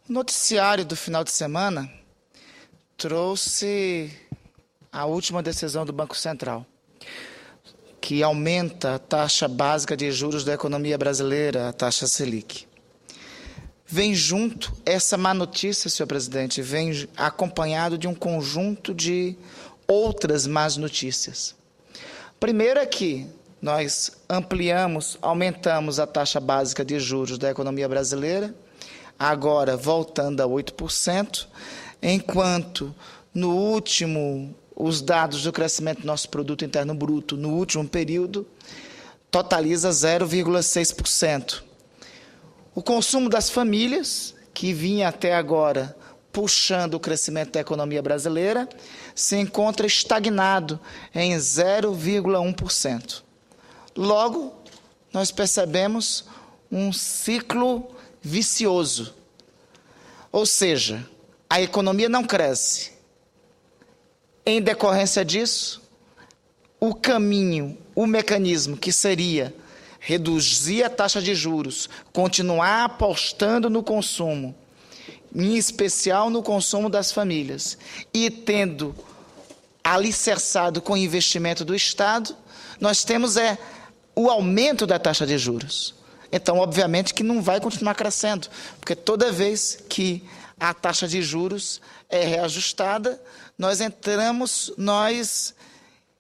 O noticiário do final de semana trouxe a última decisão do Banco Central, que aumenta a taxa básica de juros da economia brasileira, a taxa Selic. Vem junto, essa má notícia, senhor presidente, vem acompanhado de um conjunto de outras más notícias. Primeiro é que nós aumentamos a taxa básica de juros da economia brasileira, agora voltando a 8%, enquanto os dados do crescimento do nosso produto interno bruto no último período totaliza 0,6%. O consumo das famílias, que vinha até agora puxando o crescimento da economia brasileira, se encontra estagnado em 0,1%. Logo, nós percebemos um ciclo vicioso. Ou seja, a economia não cresce. Em decorrência disso, o mecanismo que seria reduzir a taxa de juros, continuar apostando no consumo, em especial no consumo das famílias, e tendo alicerçado com o investimento do Estado, nós temos o aumento da taxa de juros. Então, obviamente, que não vai continuar crescendo, porque toda vez que a taxa de juros é reajustada, nós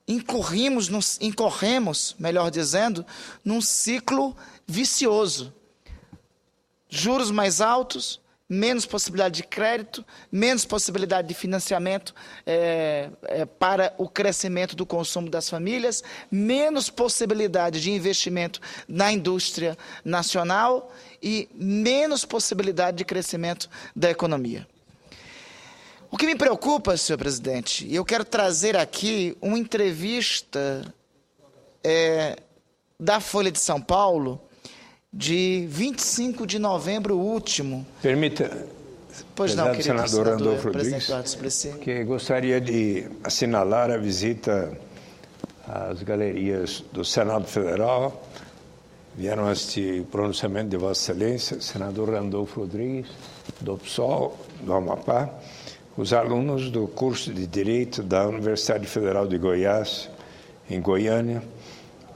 incorremos, melhor dizendo, num ciclo vicioso. Juros mais altos, menos possibilidade de crédito, menos possibilidade de financiamento para o crescimento do consumo das famílias, menos possibilidade de investimento na indústria nacional e menos possibilidade de crescimento da economia. O que me preocupa, senhor presidente, e eu quero trazer aqui uma entrevista da Folha de São Paulo, de 25 de novembro último. Permita, pois não, querido senador Randolfo Rodrigues, que gostaria de assinalar a visita às galerias do Senado Federal. Vieram assistir o pronunciamento de Vossa Excelência, senador Randolfo Rodrigues, do PSOL, do Amapá, os alunos do curso de Direito da Universidade Federal de Goiás, em Goiânia,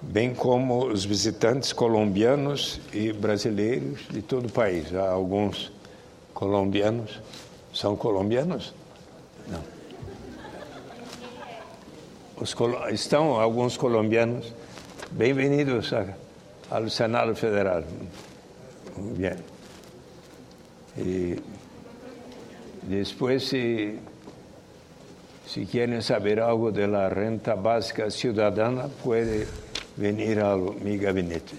bem como os visitantes colombianos e brasileiros de todo o país. Há alguns colombianos. São colombianos? Não. Estão alguns colombianos. Bem-vindos ao Senado Federal. Bem. E depois, se querem saber algo da renta básica cidadana, pode vir ao meu gabinete.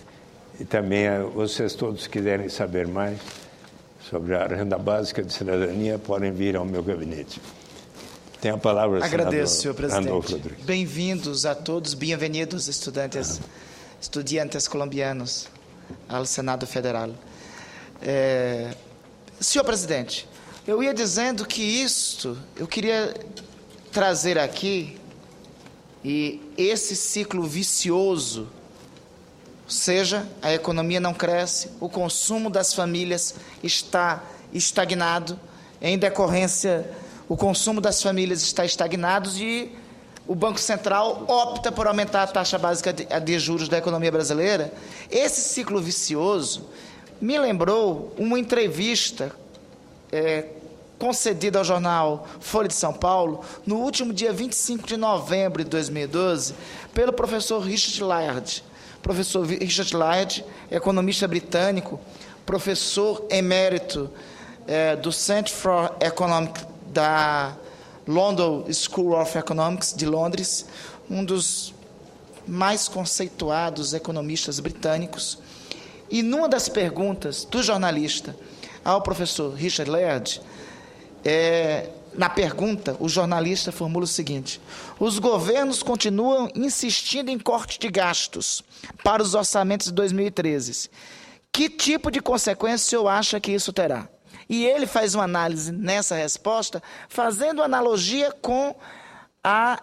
E também, vocês todos quiserem saber mais sobre a renda básica de cidadania, podem vir ao meu gabinete. Tem a palavra, agradeço, senhor presidente. Bem-vindos a todos, bem-vindos, estudantes colombianos, ao Senado Federal. Senhor presidente, eu ia dizendo que eu queria trazer aqui, e esse ciclo vicioso, ou seja, a economia não cresce, o consumo das famílias está estagnado, em decorrência, o consumo das famílias está estagnado e o Banco Central opta por aumentar a taxa básica de juros da economia brasileira. Esse ciclo vicioso me lembrou uma entrevista concedida ao jornal Folha de São Paulo, no último dia 25 de novembro de 2012, pelo professor Richard Layard. Professor Richard Layard, economista britânico, professor emérito do Centre for Economic da London School of Economics de Londres, um dos mais conceituados economistas britânicos. E numa das perguntas do jornalista ao professor Richard Layard, na pergunta, o jornalista formula o seguinte: os governos continuam insistindo em corte de gastos para os orçamentos de 2013. Que tipo de consequência o senhor acha que isso terá? E ele faz uma análise nessa resposta, fazendo analogia com a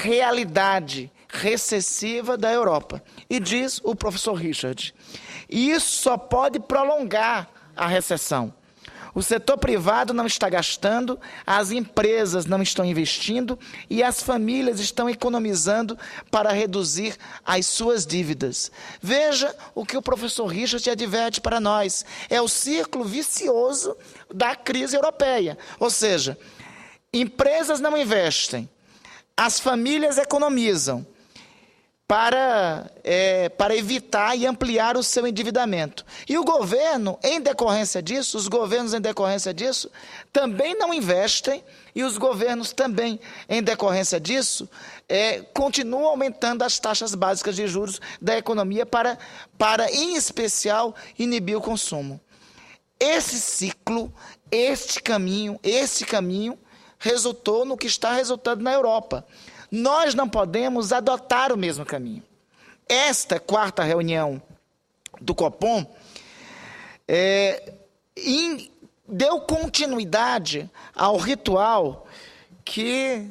realidade recessiva da Europa. E diz o professor Richard: isso só pode prolongar a recessão. O setor privado não está gastando, as empresas não estão investindo e as famílias estão economizando para reduzir as suas dívidas. Veja o que o professor Richard adverte para nós. É o círculo vicioso da crise europeia. Ou seja, empresas não investem, as famílias economizam para evitar e ampliar o seu endividamento. E o governo, em decorrência disso, os governos em decorrência disso, também não investem, e os governos também, em decorrência disso, continuam aumentando as taxas básicas de juros da economia para, em especial, inibir o consumo. Esse ciclo, este caminho, resultou no que está resultando na Europa. Nós não podemos adotar o mesmo caminho. Esta quarta reunião do Copom deu continuidade ao ritual que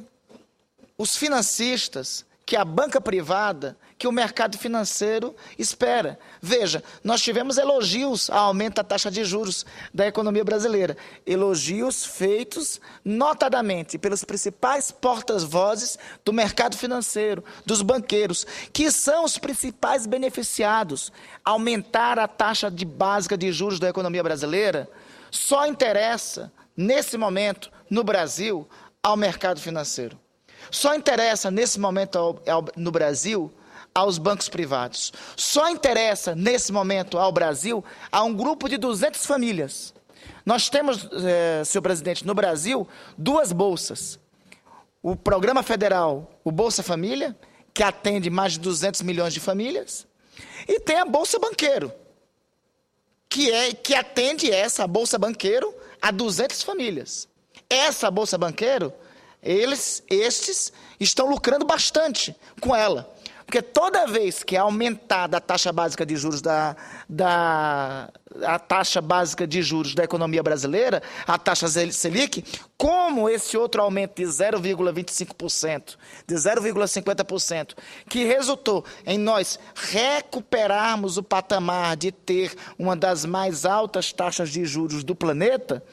os financistas, que a banca privada, que o mercado financeiro espera. Veja, nós tivemos elogios ao aumento da taxa de juros da economia brasileira. Elogios feitos notadamente pelos principais porta-vozes do mercado financeiro, dos banqueiros, que são os principais beneficiados. Aumentar a taxa básica de juros da economia brasileira só interessa, nesse momento, no Brasil, ao mercado financeiro. Só interessa, nesse momento, no Brasil, aos bancos privados. Só interessa, nesse momento, ao Brasil, a um grupo de 200 famílias. Nós temos, senhor presidente, no Brasil, 2 bolsas. O Programa Federal, o Bolsa Família, que atende mais de 200 milhões de famílias, e tem a Bolsa Banqueiro, que atende a Bolsa Banqueiro a 200 famílias. Essa Bolsa Banqueiro, estes estão lucrando bastante com ela. Porque toda vez que é aumentada a taxa básica de juros a taxa básica de juros da economia brasileira, a taxa Selic, como esse outro aumento de 0,25%, de 0,50%, que resultou em nós recuperarmos o patamar de ter uma das mais altas taxas de juros do planeta,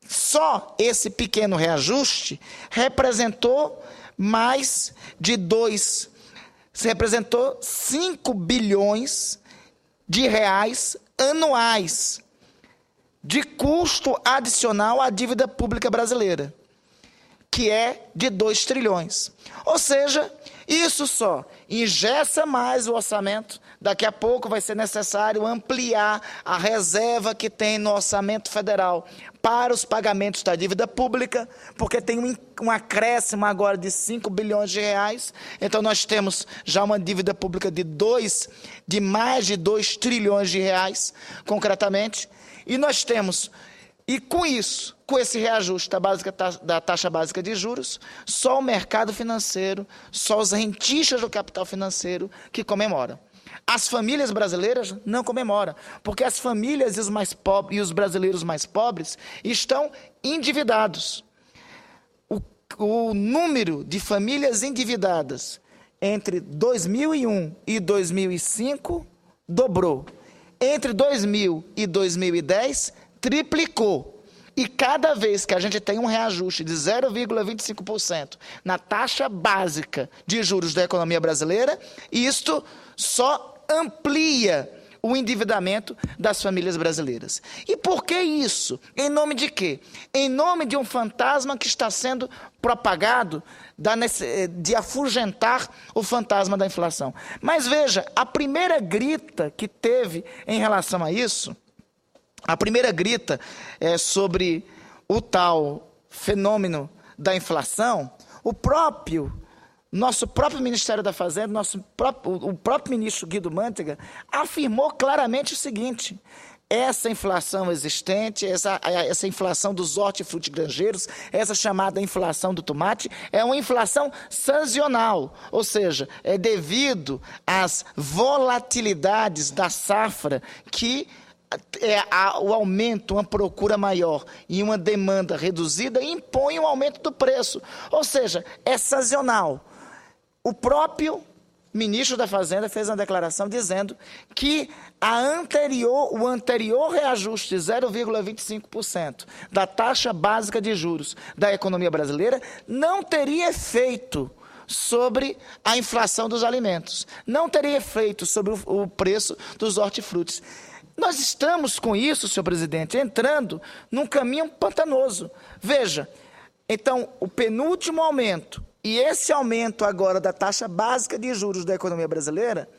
só esse pequeno reajuste representou mais de 5 bilhões de reais anuais de custo adicional à dívida pública brasileira, que é de 2 trilhões. Ou seja, isso só engessa mais o orçamento. Daqui a pouco vai ser necessário ampliar a reserva que tem no orçamento federal para os pagamentos da dívida pública, porque tem um acréscimo agora de 5 bilhões de reais. Então, nós temos já uma dívida pública de mais de 2 trilhões de reais, concretamente. E nós temos, e com isso, com esse reajuste da taxa básica de juros, só o mercado financeiro, só os rentistas do capital financeiro que comemoram. As famílias brasileiras não comemoram, porque as famílias e os brasileiros mais pobres estão endividados. O número de famílias endividadas entre 2001 e 2005 dobrou. Entre 2000 e 2010, triplicou. E cada vez que a gente tem um reajuste de 0,25% na taxa básica de juros da economia brasileira, isto só amplia o endividamento das famílias brasileiras. E por que isso? Em nome de quê? Em nome de um fantasma que está sendo propagado de afugentar o fantasma da inflação. Mas veja, a primeira grita que teve em relação a isso, a primeira grita sobre o tal fenômeno da inflação, nosso próprio Ministério da Fazenda, o próprio ministro Guido Mantega, afirmou claramente o seguinte: essa inflação existente, essa inflação dos hortifrutigranjeiros, essa chamada inflação do tomate, é uma inflação sazonal, ou seja, é devido às volatilidades da safra que o aumento, uma procura maior e uma demanda reduzida impõe um aumento do preço, ou seja, é sazonal. O próprio ministro da Fazenda fez uma declaração dizendo que o anterior reajuste de 0,25% da taxa básica de juros da economia brasileira não teria efeito sobre a inflação dos alimentos, não teria efeito sobre o preço dos hortifrutis. Nós estamos com isso, senhor presidente, entrando num caminho pantanoso. Veja, então, o penúltimo aumento e esse aumento agora da taxa básica de juros da economia brasileira,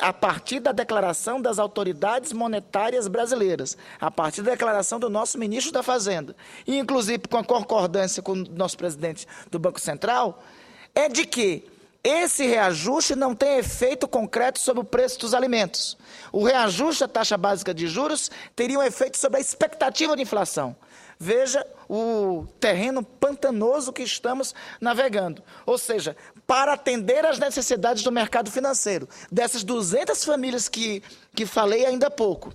a partir da declaração das autoridades monetárias brasileiras, a partir da declaração do nosso ministro da Fazenda, e inclusive com a concordância com o nosso presidente do Banco Central, é de que esse reajuste não tem efeito concreto sobre o preço dos alimentos. O reajuste da taxa básica de juros teria um efeito sobre a expectativa de inflação. Veja o terreno pantanoso que estamos navegando. Ou seja, para atender às necessidades do mercado financeiro, dessas 200 famílias que falei ainda há pouco,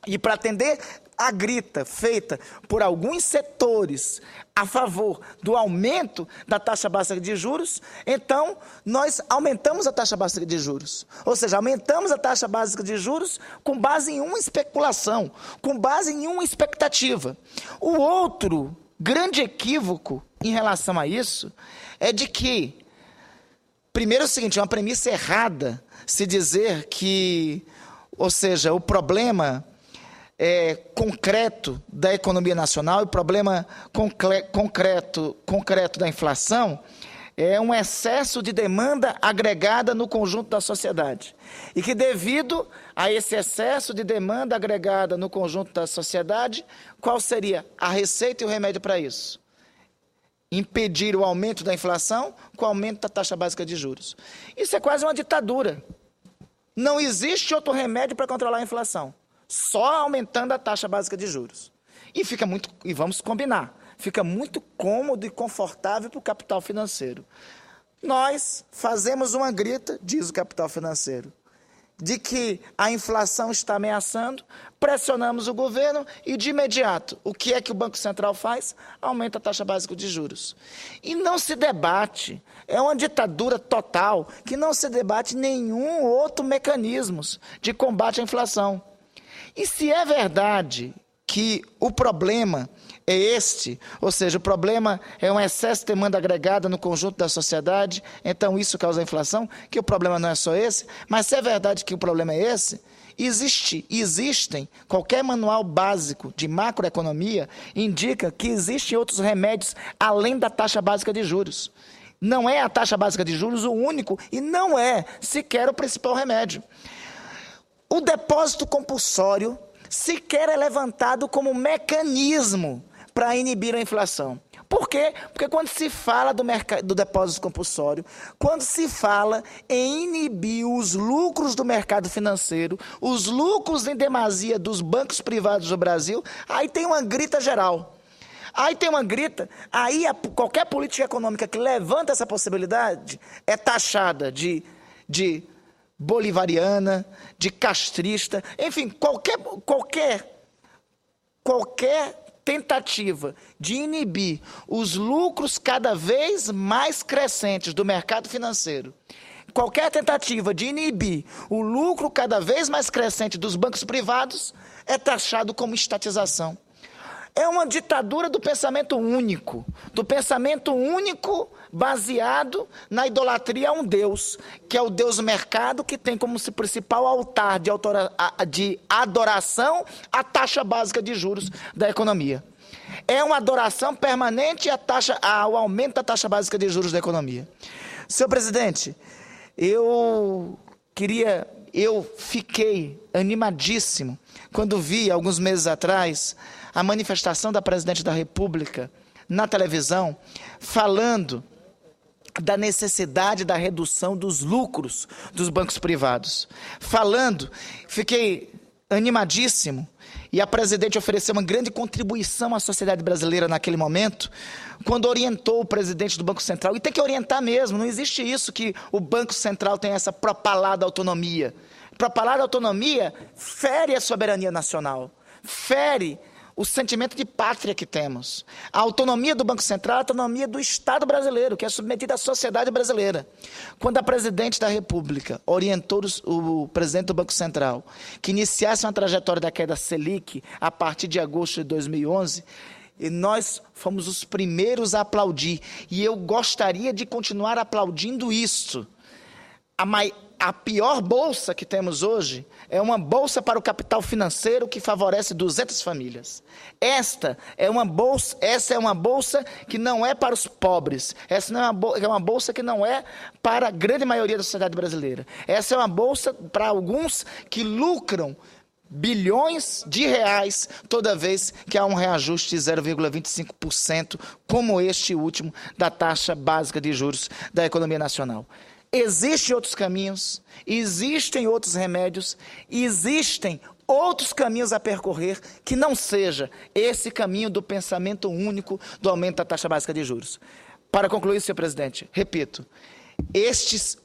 e para atender a grita feita por alguns setores a favor do aumento da taxa básica de juros, então nós aumentamos a taxa básica de juros. Ou seja, aumentamos a taxa básica de juros com base em uma especulação, com base em uma expectativa. O outro grande equívoco em relação a isso é de que, primeiro é o seguinte, é uma premissa errada se dizer que, ou seja, o problema concreto da economia nacional, o problema concreto da inflação é um excesso de demanda agregada no conjunto da sociedade. E que devido a esse excesso de demanda agregada no conjunto da sociedade, qual seria a receita e o remédio para isso? Impedir o aumento da inflação com o aumento da taxa básica de juros. Isso é quase uma ditadura. Não existe outro remédio para controlar a inflação. Só aumentando a taxa básica de juros. E vamos combinar, fica muito cômodo e confortável para o capital financeiro. Nós fazemos uma grita, diz o capital financeiro, de que a inflação está ameaçando, pressionamos o governo e, de imediato, o que é que o Banco Central faz? Aumenta a taxa básica de juros. E não se debate, é uma ditadura total, que não se debate nenhum outro mecanismo de combate à inflação. E se é verdade que o problema é este, ou seja, o problema é um excesso de demanda agregada no conjunto da sociedade, então isso causa inflação, que o problema não é só esse, mas se é verdade que o problema é esse, existem, qualquer manual básico de macroeconomia indica que existem outros remédios além da taxa básica de juros. Não é a taxa básica de juros o único e não é sequer o principal remédio. O depósito compulsório sequer é levantado como mecanismo para inibir a inflação. Por quê? Porque quando se fala do depósito compulsório, quando se fala em inibir os lucros do mercado financeiro, os lucros em demasia dos bancos privados do Brasil, aí tem uma grita geral. Qualquer política econômica que levanta essa possibilidade é taxada de bolivariana, de castrista, enfim, qualquer tentativa de inibir os lucros cada vez mais crescentes do mercado financeiro, qualquer tentativa de inibir o lucro cada vez mais crescente dos bancos privados é taxado como estatização. É uma ditadura do pensamento único baseado na idolatria a um Deus, que é o Deus mercado, que tem como principal altar de adoração a taxa básica de juros da economia. É uma adoração permanente ao aumento da taxa básica de juros da economia. Senhor presidente, eu fiquei animadíssimo quando vi, alguns meses atrás, a manifestação da presidente da República na televisão, falando da necessidade da redução dos lucros dos bancos privados. Fiquei animadíssimo, e a presidente ofereceu uma grande contribuição à sociedade brasileira naquele momento, quando orientou o presidente do Banco Central, e tem que orientar mesmo, não existe isso que o Banco Central tem essa propalada autonomia. Propalada autonomia fere a soberania nacional, fere o sentimento de pátria que temos. A autonomia do Banco Central, a autonomia do Estado brasileiro, que é submetida à sociedade brasileira. Quando a presidente da República orientou o presidente do Banco Central que iniciasse uma trajetória da queda Selic a partir de agosto de 2011, e nós fomos os primeiros a aplaudir. E eu gostaria de continuar aplaudindo isso. A pior bolsa que temos hoje é uma bolsa para o capital financeiro que favorece 200 famílias. Essa é uma bolsa que não é para os pobres. Essa é uma bolsa que não é para a grande maioria da sociedade brasileira. Essa é uma bolsa para alguns que lucram bilhões de reais toda vez que há um reajuste de 0,25%, como este último da taxa básica de juros da economia nacional. Existem outros caminhos, existem outros remédios, existem outros caminhos a percorrer que não seja esse caminho do pensamento único do aumento da taxa básica de juros. Para concluir, senhor presidente, repito,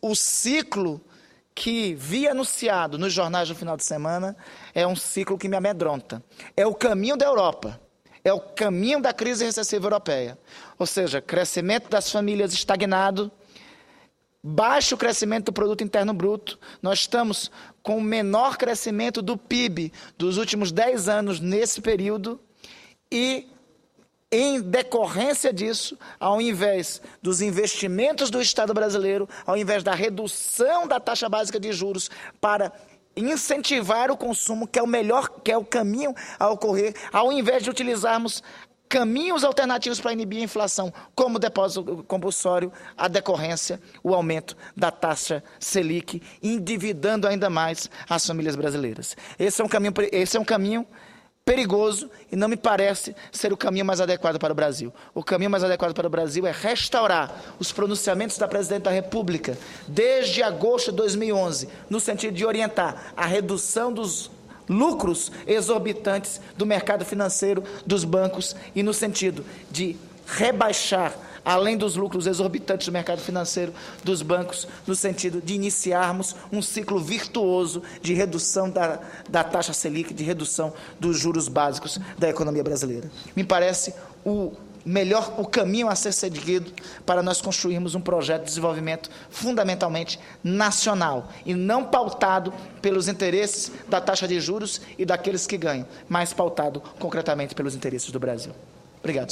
o ciclo que vi anunciado nos jornais no final de semana é um ciclo que me amedronta. É o caminho da Europa, é o caminho da crise recessiva europeia. Ou seja, crescimento das famílias estagnado, baixo crescimento do produto interno bruto. Nós estamos com o menor crescimento do PIB dos últimos 10 anos nesse período e, em decorrência disso, ao invés dos investimentos do Estado brasileiro, ao invés da redução da taxa básica de juros para incentivar o consumo, que é o caminho a ocorrer, ao invés de utilizarmos caminhos alternativos para inibir a inflação, como o depósito compulsório, a decorrência, o aumento da taxa Selic, endividando ainda mais as famílias brasileiras. Esse é um caminho perigoso e não me parece ser o caminho mais adequado para o Brasil. O caminho mais adequado para o Brasil é restaurar os pronunciamentos da Presidente da República desde agosto de 2011, no sentido de orientar a redução dos lucros exorbitantes do mercado financeiro, dos bancos, e no sentido de rebaixar, além dos lucros exorbitantes do mercado financeiro, dos bancos, no sentido de iniciarmos um ciclo virtuoso de redução da taxa Selic, de redução dos juros básicos da economia brasileira. Me parece o caminho a ser seguido para nós construirmos um projeto de desenvolvimento fundamentalmente nacional e não pautado pelos interesses da taxa de juros e daqueles que ganham, mas pautado concretamente pelos interesses do Brasil. Obrigado, senhor.